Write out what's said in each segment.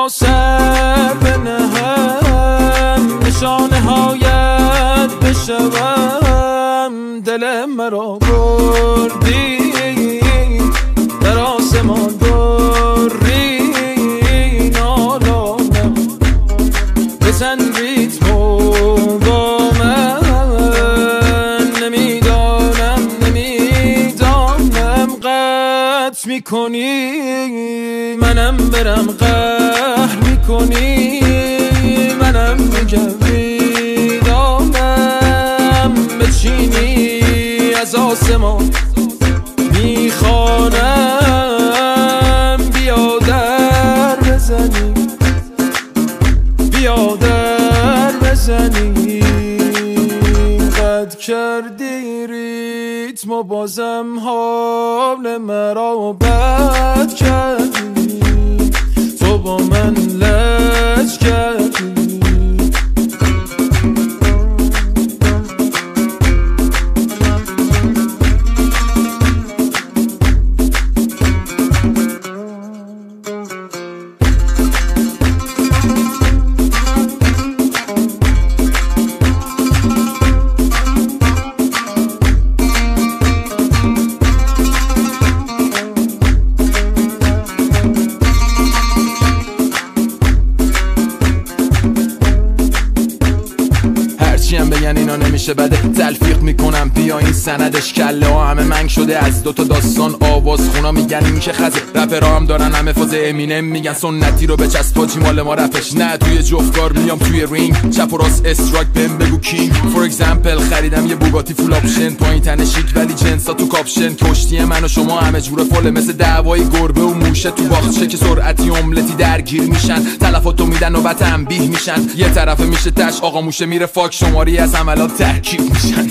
بیا سر بنهم نشانه هایت بشوم دل مرا بردی در آسمان بری نالانم بزن ریتم با من نمیدانم قطع میکنی منم برم قهر میکنی منم میگم میدانم بچینی از آسمان میخوانم بیا در بزنی بیا در بزنی قد کردی ریتم و بازم حال مرا بد کردی تو با من لج کردی بگن اینا نمیشه بده تلفیق میکنم بیا این سندش کله ها همه منگ شده از دوتا داستان آواز خونا میگن این که خزه رپرها هم دارن همه فاز امینم میگن سنتی رو بچسب پاجی مال ما رپش نه توی جفتگار میام توی رینگ چپ و راست استراک بهم بگو کینگ فور اگزمپل خریدم یه بوگاتی فول آپشن پایین تن شیک ولی جنسا تو کاپشن کشتی من و شما همه جوره فله مثل دعوای گربه و موشه تو باغچه که سرعتی املتی درگیر میشن تلفاتو میدن و تنبیه میشن یه طرفه میشه تش آقا موشه میره فاک شماری از عملات ترکیب میشن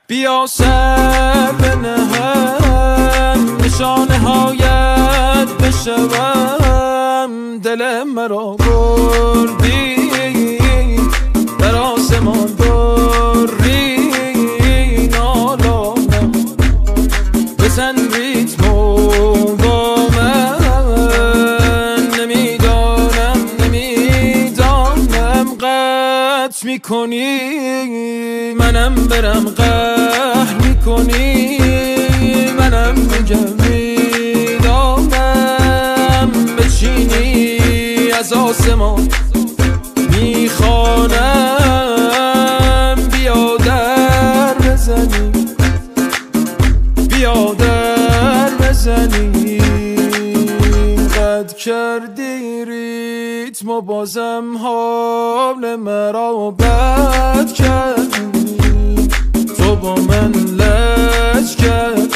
بیا سر بنهم نشانه هایت بشوم دل مرا بردی در آسمان بری نالانم بزن ریتم با من نمیدانم قطع میکنی منم برم قهر میکنی منم میگم میدانم بچینی از آسمان میخوانم بیا در بزنی بیا در بزنی قد کردی ریتم و بازم حال مرا بد کردی تو با من لج کردی